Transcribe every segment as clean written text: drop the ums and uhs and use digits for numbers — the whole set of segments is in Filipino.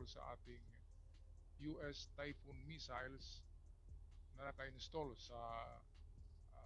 tungkol sa ating US Typhoon missiles na naka-install sa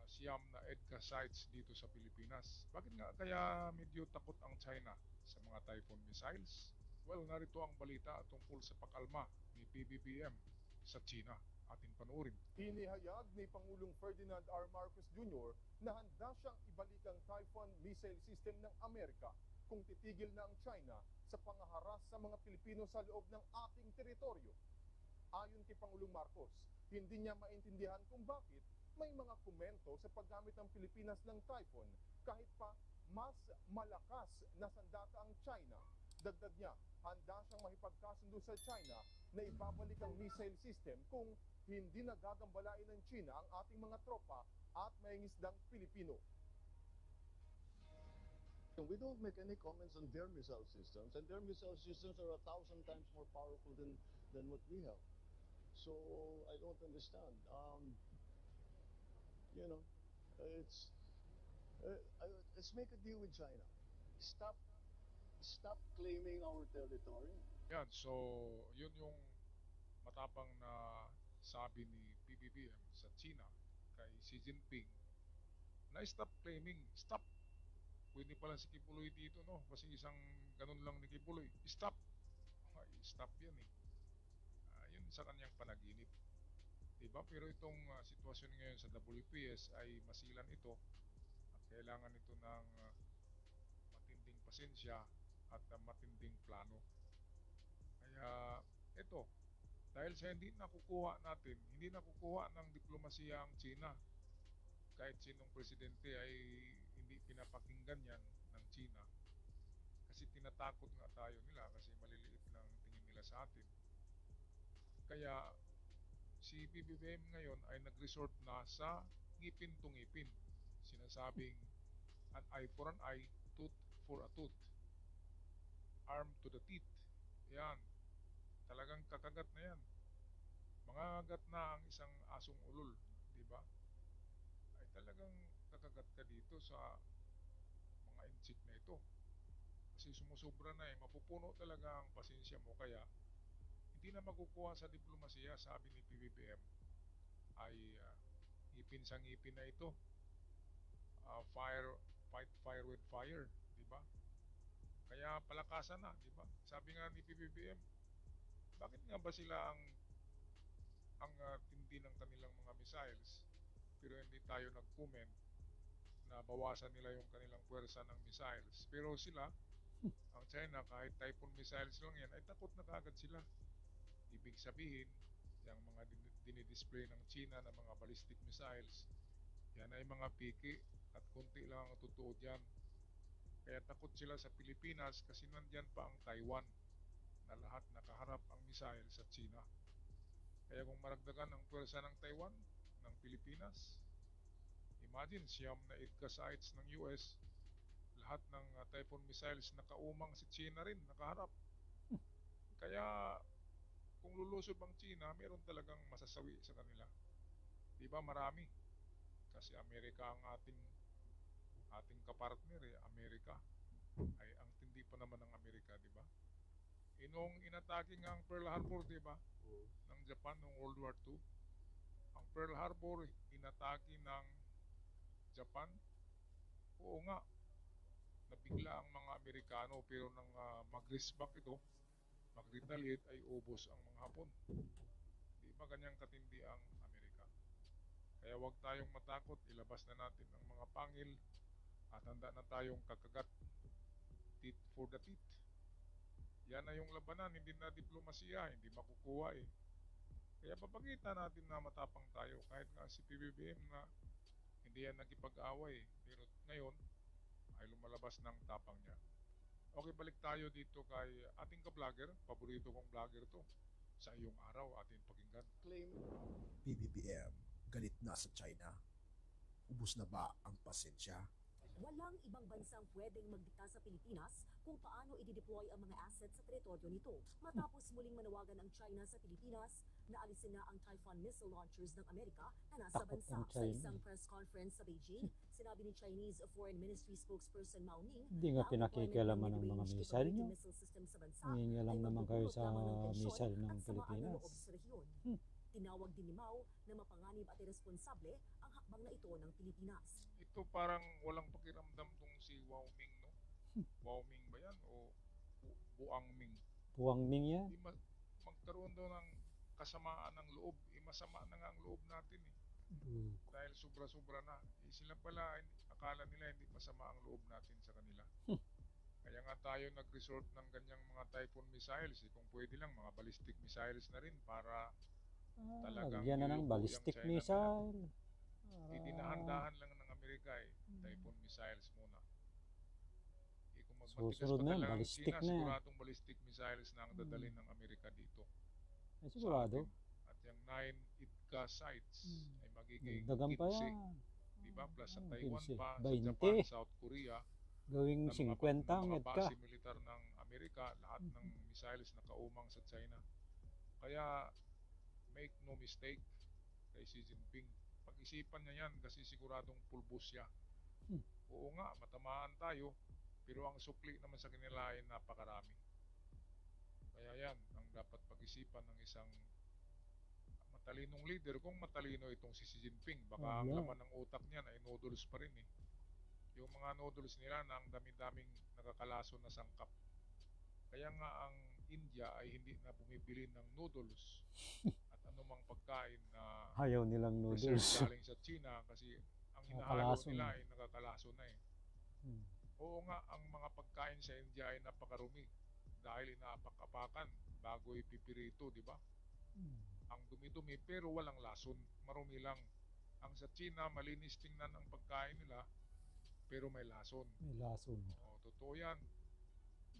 siyam na EDCA sites dito sa Pilipinas. Bakit nga kaya medyo takot ang China sa mga Typhoon missiles? Well, narito ang balita tungkol sa pakalma ni PBBM sa China. Ating panoorin. Inihayag ni Pangulong Ferdinand R. Marcos Jr. na handa siyang ibalik ang Typhoon missile system ng Amerika kung titigil na ang China sa pangaharas sa mga Pilipino sa loob ng ating teritoryo. Ayon kay Pangulong Marcos, hindi niya maintindihan kung bakit may mga komento sa paggamit ng Pilipinas ng Typhoon kahit pa mas malakas na sandata ang China. Dagdag niya, handa siyang makipagkasundo sa China na ibabalik ang missile system kung hindi nagagambalain ng China ang ating mga tropa at mayangisdang Pilipino. We don't make any comments on their missile systems, and their missile systems are 1,000 times more powerful than what we have. So I don't understand. Let's make a deal with China. Stop claiming our territory. Yan, so yun yung matapang na sabi ni PBBM sa China kay Xi Jinping na stop claiming, stop. Pwede pala si Kibuloy dito, no? Kasi isang ganun lang ni Kibuloy. Stop. Ay, stop yan eh. Yun sa kanyang panaginip. Diba? Pero itong sitwasyon ngayon sa WPS ay masilan ito at kailangan ito ng matinding pasensya at matinding plano. Kaya ito, dahil sa hindi nakukuha ng diplomasiya ang China. Kahit sinong presidente ay hindi pinapakinggan yan ng China. Kasi tinatakot nga tayo nila kasi maliliit lang tingin nila sa atin. Kaya si PBBM ngayon ay nag-resort na sa ngipin to ngipin. Sinasabing an eye for an eye, tooth for a tooth. Arm to the teeth. Yan. Talagang kakagat na yan. Mangagat na ang isang asong ulol, di ba? Ay talagang kakagat ka dito sa mga insik na ito. Kasi sumusobra na mapupuno talaga ang pasensya mo. Kaya hindi na makukuha sa diplomasiya, sabi ni PBBM, ay ngipin sa ngipin na ito. Fight fire with fire, di ba? Kaya palakasan na, di ba? Sabi nga ni PBBM, bakit nga ba sila ang tindi ng kanilang mga missiles pero hindi tayo nag-comment na bawasan nila yung kanilang puwersa ng missiles? Pero sila, ang China, kahit Typhoon missiles lang yan, ay takot na kagad sila. Ibig sabihin, yung mga dinidisplay ng China na mga ballistic missiles, yan ay mga piki at konti lang ang totoo dyan. Kaya takot sila sa Pilipinas kasi nandyan pa ang Taiwan na lahat nakaharap ang missile sa China. Kaya kung maragdagan ang puwersa ng Taiwan, ng Pilipinas, imagine siyam na EDCA sites ng US, lahat ng Typhoon missiles nakaumang si China rin, nakaharap. Kaya kung lulusob ang China, meron talagang masasawi sa kanila. Diba marami? Kasi Amerika ang ating kapartner Amerika. Ay ang tindi pa naman ng Amerika, diba? Inong inatake nga ang Pearl Harbor, diba? Ng Japan noong World War II. Ang Pearl Harbor inatake ng Japan. Oo nga, nabigla ang mga Amerikano pero nang mag-respect ito, mag-retaliate ay ubos ang mga Hapon. Di ba ganyang katindi ang Amerika? Kaya huwag tayong matakot, ilabas na natin ang mga pangil at handa na tayong kakagat. Teeth for the teeth. Yan na yung labanan, hindi na diplomasiya, hindi makukuha eh. Kaya papakita natin na matapang tayo kahit nga si PBBM na hindi yan nakipag-away. Pero ngayon ay lumalabas ng tapang niya. Okay, balik tayo dito kay ating ka-vlogger. Paborito kong vlogger to. Sa iyong araw, ating pakinggan. Claim. PBBM, galit na sa China. Ubus na ba ang pasensya? Walang ibang bansang pwedeng magdikta sa Pilipinas kung paano i-deploy ang mga assets sa teritoryo nito. Matapos muling manawagan ang China sa Pilipinas na alisin na ang Typhoon missile launchers ng Amerika na nasa bansa. Sa isang press conference sa Beijing, Sinabi ni Chinese Foreign Ministry spokesperson Mao Ning Hindi nga na ang pinakikialaman ng mga mid-range missile capability nyo. missile system sa bansa Hingi ay lang naman kayo magdudulot sa lamang ng tensyon missile ng at samaan na Pilipinas. loob sa rehiyon. Tinawag din ni Mao na mapanganib at irresponsable ang hakbang na ito ng Pilipinas. Ito parang walang pakiramdam tong si Wao Ming, no? Wao Ming ba yan? O Buang Ming? Puwang Ming yan. Di magkaroon daw ng kasamaan ng loob. Masama na nga ang loob natin eh. Dahil sobra-sobra na. Sila pala, akala nila hindi masama ang loob natin sa kanila. Kaya nga tayo nag-resort ng ganyang mga Typhoon missiles. Kung pwede lang, mga ballistic missiles na rin para talagang Lagyan na ng ilupo ballistic yung China na yan. missile. Idinahan-dahan lang ng Amerika eh. Typhoon missiles muna. Kung magmatigas Susunod pa na yan, talaga ang ballistic China, na yan. siguradong ballistic missiles na ang dadalhin ng Amerika dito. Ay, sigurado. Sa atin. At yung 9 ITCA sites ay magiging Dagan pa 15. yan. Diba? Plus sa 15, Taiwan pa, sa 20. Japan, South Korea, Gawing na 50 ang mga EDCA. base militar ng Amerika, lahat ng missiles na kaumang sa China. Kaya, make no mistake kay Xi Jinping. Pag-isipan niya yan kasi siguradong pulbos siya. Oo nga, matamaan tayo, pero ang sukli naman sa kanila ay napakarami. Kaya yan, ang dapat pag-isipan ng isang matalinong leader. Kung matalino itong si Xi Jinping, baka ang laman ng utak niyan ay noodles pa rin eh. Yung mga noodles nila na ang dami-daming nakakalaso na sangkap. Kaya nga ang India ay hindi na bumibili ng noodles at anumang pagkain na Ayaw nilang preserved noodles. galing sa China kasi ang hinahalo Nakakalaso nila na. ay nakakalaso na eh. Hmm. Oo nga, ang mga pagkain sa India ay napakarumi dahil inaapak-apakan bago ipipirito, di ba? Ang dumi-dumi pero walang lason, marumi lang. Ang sa China, malinis tingnan ang pagkain nila pero may lason. May lason. Totoo yan.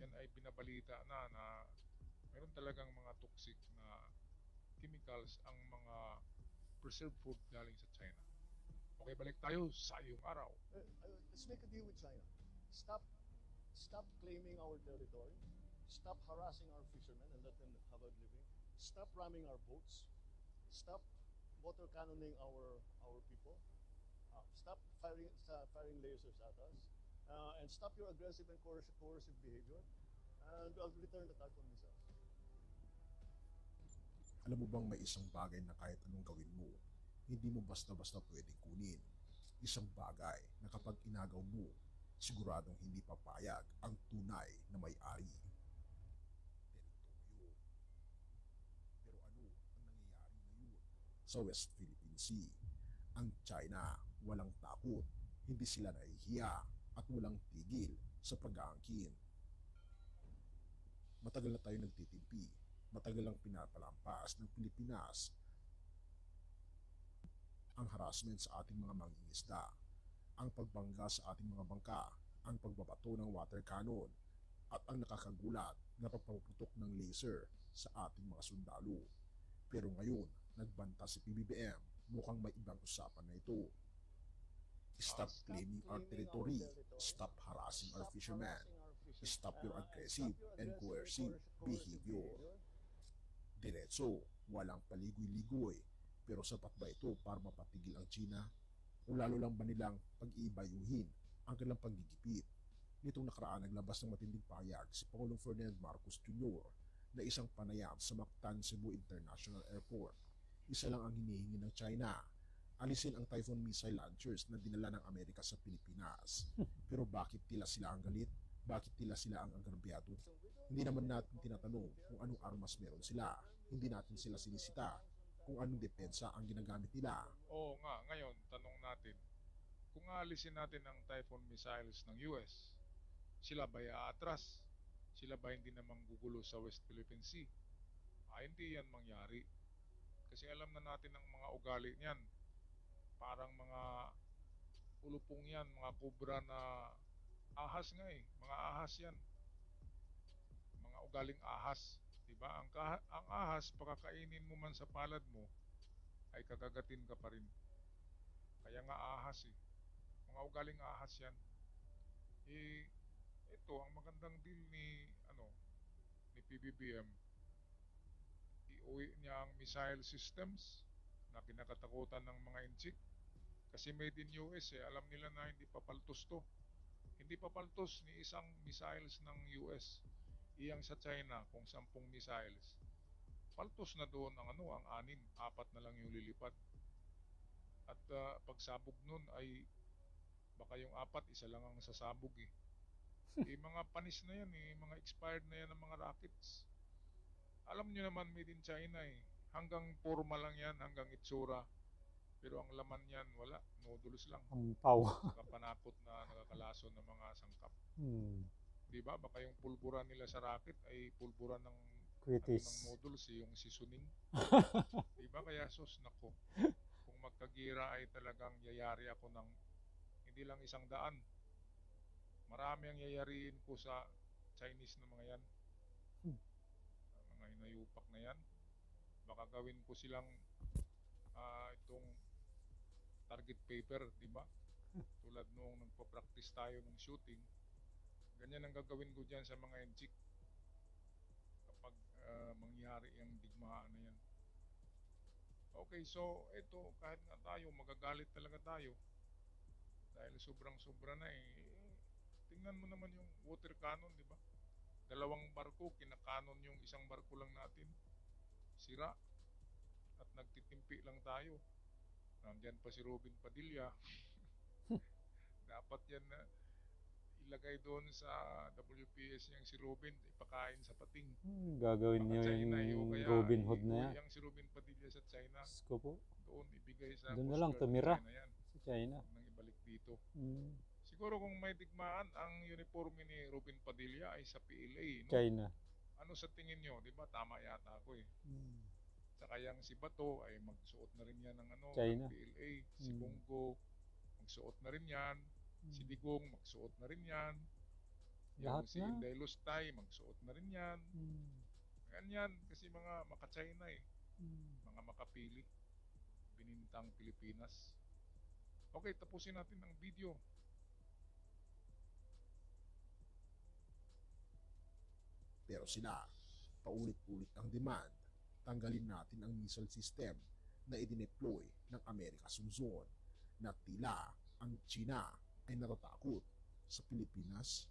Yan ay binabalita na meron talagang mga toxic na chemicals ang mga preserved food galing sa China. Okay, balik tayo sa iyong araw. Let's make a deal with China. Stop claiming our territory. Stop harassing our fishermen and let them have a living. Stop ramming our boats. Stop water cannoning our people. Stop firing lasers at us. And stop your aggressive and coercive behavior. And I'll return the Typhoon missiles. Alam mo bang may isang bagay na kahit anong gawin mo, hindi mo basta-basta pwedeng kunin. Isang bagay na kapag inagaw mo, siguradong hindi papayag ang tunay na may-ari. Teritoryo. Pero ano ang nangyayari ngayon sa West Philippine Sea? Ang China walang takot, hindi sila nahihiya at walang tigil sa pag-aangkin. Matagal na tayo nagtitimpi, matagal lang pinapalampas ng Pilipinas ang harassment sa ating mga mangingisda, ang pagbangga sa ating mga bangka, ang pagbabato ng water cannon, at ang nakakagulat na pagpaputok ng laser sa ating mga sundalo. Pero ngayon, nagbanta si PBBM, mukhang may ibang usapan na ito. Stop claiming our territory, stop harassing our fishermen, stop your aggressive and coercive behavior. Diretso, walang paligoy-ligoy. Pero sapat ba ito para mapatigil ang China? O lalo lang ba nilang pag-iibayuhin ang kanilang paggigipit? Nitong nakaraan naglabas ng matinding pahayag si Pangulong Ferdinand Marcos Jr. na isang panayam sa Mactan Cebu International Airport. Isa lang ang hinihingi ng China, alisin ang Typhoon missile launchers na dinala ng Amerika sa Pilipinas. Pero bakit tila sila ang galit? Bakit tila sila ang agrabyado? Hindi naman natin tinatanong kung anong armas meron sila. Hindi natin sila sinisita kung anong depensa ang ginagamit nila. Oo nga, ngayon, tanong natin, kung aalisin natin ang Typhoon missiles ng US, sila ba aatras? Sila ba hindi naman gugulo sa West Philippine Sea? Hindi yan mangyari. Kasi alam na natin ang mga ugali niyan. Parang mga ulupong yan, mga kubra na ahas nga eh. Mga ahas yan. Mga ugaling ahas. Diba? Ang ahas, pagkakainin mo man sa palad mo, ay kakagatin ka pa rin. Kaya nga ahas eh. Mga ugaling ahas yan. Ito, ang magandang deal ni PBBM, iuwi niya ang missile systems na kinakatakutan ng mga inchik. Kasi made in US alam nila na hindi papaltos to. Hindi papaltos ni isang missiles ng US. Iyang sa China kung 10 missiles. Paltos na doon ang ang 4 na lang yung lilipat. At pagsabog nun ay baka yung 4 isa lang ang sasabog eh. Mga panis na yan mga expired na yan ng mga rockets. Alam nyo naman made in China hanggang forma lang yan, hanggang itsura. Pero ang laman yan wala, noodles lang. Ang pau. Saka panakot na nakakalason ng mga sangkap. Diba? Baka yung pulbura nila sa rocket ay pulbura ng Kritis. noodles yung seasoning. Diba? Kaya sus nako. Kung magkagira ay talagang yayari ako ng hindi lang 100. Marami ang yayariin ko sa Chinese na mga yan. Mga hinayupak na yan. Baka gawin ko silang itong target paper, di ba? Tulad nung nagpa-practice tayo ng shooting. Ganyan ang gagawin ko dyan sa mga enchik kapag mangyari yung digmaan na yan. Okay, so ito kahit nga tayo magagalit talaga tayo dahil sobrang-sobra na tingnan mo naman yung water cannon, di ba? 2 barko, kinakanon yung isang barko lang natin. Sira. At nagtitimpi lang tayo. Nandiyan pa si Robin Padilla. Dapat yan na ilagay doon sa WPS niyang si Robin, ipakain sa pating. Gagawin niyo China, yung kaya Robin Hood na yan. Yung si Robin Padilla sa China, Sko po. doon ibigay sa Doon na Coast lang Guard ng tumira. China yan. Sa China. Huwag nang ibalik dito. Mm. Siguro kung may digmaan, ang uniforme ni Robin Padilla ay sa PLA. No? China. Ano sa tingin nyo? Di ba? Tama yata ako Mm. Saka yung si Bato ay magsuot na rin yan ng China. ng PLA. Si Mm. Bongo, magsuot na rin yan. Si Digong, magsuot na rin yan. Lahat Yung si na. Inday Lustay, magsuot na rin yan. Mm. Ganyan, kasi mga maka-China Mm. mga makapili. Binintang Pilipinas. Okay, tapusin natin ang video. Pero sila, paulit-ulit ang demand. Tanggalin natin ang missile system na idineploy ng Amerika Luzon na tila ang China ay natatakot sa Pilipinas